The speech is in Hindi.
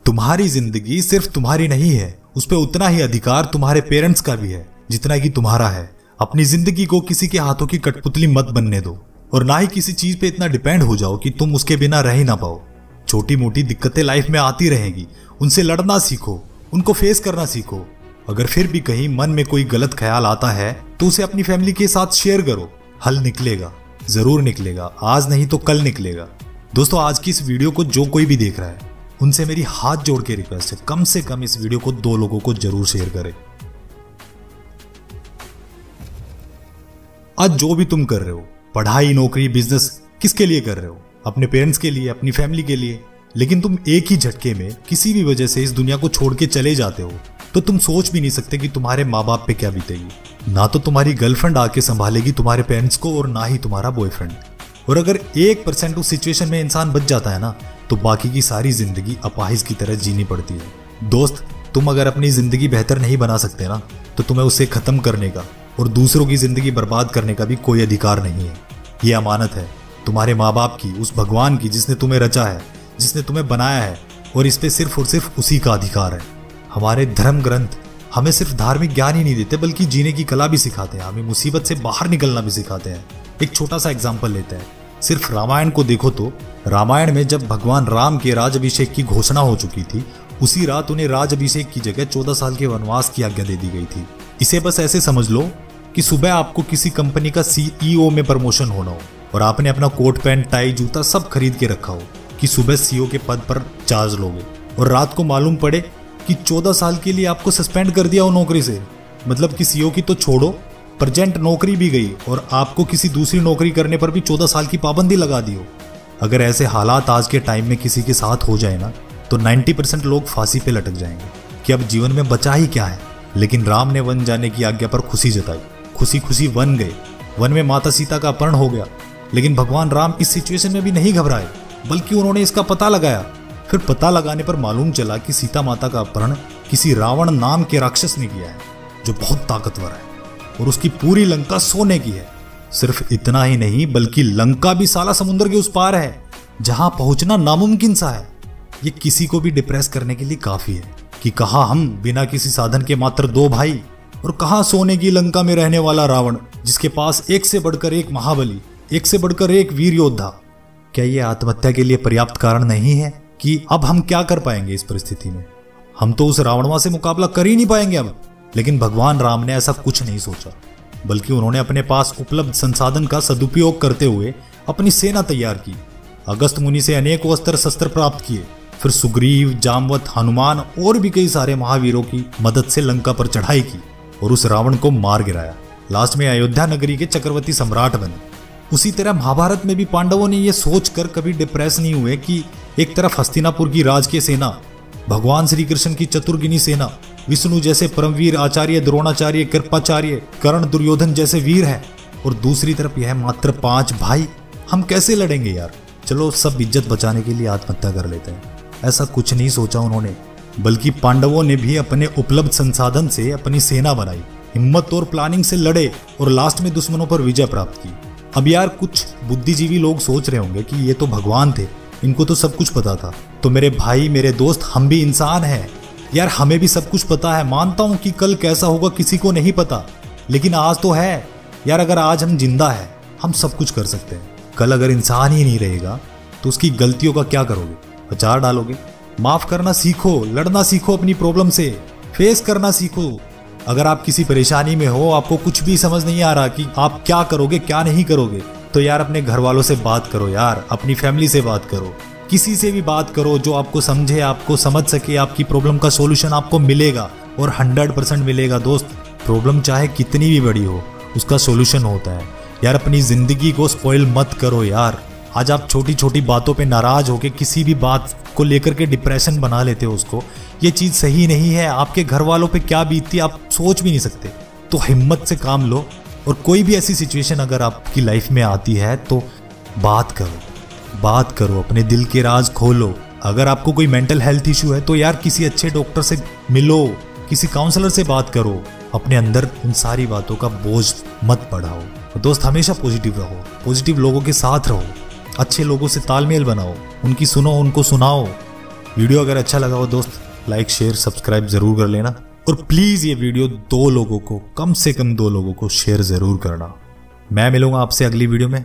तुम्हारी जिंदगी सिर्फ तुम्हारी नहीं है, उस पर उतना ही अधिकार तुम्हारे पेरेंट्स का भी है जितना कि तुम्हारा है। अपनी जिंदगी को किसी के हाथों की कठपुतली मत बनने दो और ना ही किसी चीज पे इतना डिपेंड हो जाओ कि तुम उसके बिना रह ही ना पाओ। छोटी मोटी दिक्कतें लाइफ में आती रहेंगी, उनसे लड़ना सीखो, उनको फेस करना सीखो। अगर फिर भी कहीं मन में कोई गलत ख्याल आता है तो उसे अपनी फैमिली के साथ शेयर करो, हल निकलेगा, जरूर निकलेगा, आज नहीं तो कल निकलेगा। दोस्तों, आज की इस वीडियो को जो कोई भी देख रहा है उनसे मेरी हाथ जोड़ के रिक्वेस्ट है, से कम इस वीडियो को 2 लोगों को जरूर शेयर करें। आज जो भी तुम कर रहे हो, पढ़ाई, नौकरी, बिजनेस, किसके लिए कर रहे हो? अपने पेरेंट्स के लिए, अपनी फैमिली के लिए। लेकिन तुम एक ही झटके में किसी भी वजह से इस दुनिया को छोड़ के चले जाते हो तो तुम सोच भी नहीं सकते कि तुम्हारे माँ बाप पे क्या बीतेगी। ना तो तुम्हारी गर्लफ्रेंड आके संभालेगी तुम्हारे पेरेंट्स को और ना ही तुम्हारा बॉयफ्रेंड। और अगर 1% उस सिचुएशन में इंसान बच जाता है ना, तो बाकी की सारी जिंदगी अपाहिज की तरह जीनी पड़ती है। दोस्त, तुम अगर अपनी जिंदगी बेहतर नहीं बना सकते ना, तो तुम्हें उसे खत्म करने का और दूसरों की जिंदगी बर्बाद करने का भी कोई अधिकार नहीं है। ये अमानत है तुम्हारे माँ बाप की, उस भगवान की जिसने तुम्हें रचा है, जिसने तुम्हें बनाया है, और इस पे सिर्फ और सिर्फ उसी का अधिकार है। हमारे धर्म ग्रंथ हमें सिर्फ धार्मिक ज्ञान ही नहीं देते बल्कि जीने की कला भी सिखाते हैं, हमें मुसीबत से बाहर निकलना भी सिखाते हैं। एक छोटा सा एग्जाम्पल लेते हैं, सिर्फ रामायण को देखो तो रामायण में जब भगवान राम के राज अभिषेक की घोषणा हो चुकी थी, उसी रात उन्हें राज अभिषेक की जगह 14 साल के वनवास की आज्ञा दे दी गई थी। इसे बस ऐसे समझ लो कि सुबह आपको किसी कंपनी का CEO में प्रमोशन होना हो और आपने अपना कोट पैंट टाई जूता सब खरीद के रखा हो कि सुबह CEO के पद पर चार्ज लोगे, और रात को मालूम पड़े कि 14 साल के लिए आपको सस्पेंड कर दिया हो नौकरी से। मतलब कि CEO की तो छोड़ो, प्रेजेंट नौकरी भी गई और आपको किसी दूसरी नौकरी करने पर भी 14 साल की पाबंदी लगा दी हो। अगर ऐसे हालात आज के टाइम में किसी के साथ हो जाए ना, तो 90% लोग फांसी पे लटक जाएंगे कि अब जीवन में बचा ही क्या है। लेकिन राम ने वन जाने की आज्ञा पर खुशी जताई, खुशी खुशी वन गए। वन में माता सीता का अपहरण हो गया, लेकिन भगवान राम इस सिचुएशन में भी नहीं घबराए, बल्कि उन्होंने इसका पता लगाया। फिर पता लगाने पर मालूम चला कि सीता माता का अपहरण किसी रावण नाम के राक्षस ने किया है, जो बहुत ताकतवर है और उसकी पूरी लंका सोने की है। सिर्फ इतना ही नहीं, बल्कि लंका भी साला समुद्र के उस पार है, जहां पहुंचना नामुमकिन सा है। ये किसी को भी डिप्रेस करने के लिए काफी है कि कहा हम बिना किसी साधन के मात्र 2 भाई, और कहा सोने की लंका में रहने वाला रावण, जिसके पास एक से बढ़कर एक महाबली, एक से बढ़कर एक वीर योद्धा। क्या ये आत्महत्या के लिए पर्याप्त कारण नहीं है कि अब हम क्या कर पाएंगे इस परिस्थिति में? हम तो उस रावणवा से मुकाबला कर ही नहीं पाएंगे अब। लेकिन भगवान राम ने ऐसा कुछ नहीं सोचा, बल्कि उन्होंने अपने पास उपलब्ध संसाधन का सदुपयोग करते हुए अपनी सेना तैयार की। अगस्त मुनि से अनेकों अस्त्र शस्त्र प्राप्त किए, फिर सुग्रीव, जामवत, हनुमान और भी कई सारे महावीरों की मदद से लंका पर चढ़ाई की और उस रावण को मार गिराया। लास्ट में अयोध्या नगरी के चक्रवर्ती सम्राट बने। उसी तरह महाभारत में भी पांडवों ने यह सोचकर कभी डिप्रेस नहीं हुए कि एक तरफ हस्तिनापुर की राजकीय सेना, भगवान श्री कृष्ण की चतुर्गिनी सेना, विष्णु जैसे परमवीर आचार्य, द्रोणाचार्य, कृपाचार्य, कर्ण, दुर्योधन जैसे वीर हैं, और दूसरी तरफ यह मात्र 5 भाई। हम कैसे लड़ेंगे यार? चलो सब इज्जत बचाने के लिए आत्महत्या कर लेते हैं। ऐसा कुछ नहीं सोचा उन्होंने, बल्कि पांडवों ने भी अपने उपलब्ध संसाधन से अपनी सेना बनाई, हिम्मत और प्लानिंग से लड़े और लास्ट में दुश्मनों पर विजय प्राप्त की। अब यार, कुछ बुद्धिजीवी लोग सोच रहे होंगे कि ये तो भगवान थे, इनको तो सब कुछ पता था। तो मेरे भाई, मेरे दोस्त, हम भी इंसान हैं यार, हमें भी सब कुछ पता है। मानता हूं कि कल कैसा होगा किसी को नहीं पता, लेकिन आज तो है यार। अगर आज हम जिंदा है, हम सब कुछ कर सकते हैं। कल अगर इंसान ही नहीं रहेगा तो उसकी गलतियों का क्या करोगे? अचार डालोगे? माफ करना सीखो, लड़ना सीखो, अपनी प्रॉब्लम से फेस करना सीखो। अगर आप किसी परेशानी में हो, आपको कुछ भी समझ नहीं आ रहा कि आप क्या करोगे क्या नहीं करोगे, तो यार अपने घर वालों से बात करो यार, अपनी फैमिली से बात करो, किसी से भी बात करो जो आपको समझे, आपको समझ सके। आपकी प्रॉब्लम का सॉल्यूशन आपको मिलेगा और 100% मिलेगा। दोस्त, प्रॉब्लम चाहे कितनी भी बड़ी हो, उसका सॉल्यूशन होता है यार। अपनी जिंदगी को स्पॉइल मत करो यार। आज आप छोटी छोटी बातों पे नाराज होके किसी भी बात को लेकर के डिप्रेशन बना लेते हो उसको। ये चीज सही नहीं है। आपके घर वालों पे क्या बीतती आप सोच भी नहीं सकते। तो हिम्मत से काम लो, और कोई भी ऐसी सिचुएशन अगर आपकी लाइफ में आती है तो बात करो, अपने दिल के राज खोलो। अगर आपको कोई मेंटल हेल्थ इशू है तो यार किसी अच्छे डॉक्टर से मिलो, किसी काउंसलर से बात करो। अपने अंदर उन सारी बातों का बोझ मत बढ़ाओ। दोस्त, हमेशा पॉजिटिव रहो, पॉजिटिव लोगों के साथ रहो, अच्छे लोगों से तालमेल बनाओ, उनकी सुनो, उनको सुनाओ। वीडियो अगर अच्छा लगा हो दोस्त, लाइक शेयर सब्सक्राइब जरूर कर लेना, और प्लीज ये वीडियो 2 लोगों को, कम से कम 2 लोगों को शेयर जरूर करना। मैं मिलूंगा आपसे अगली वीडियो में।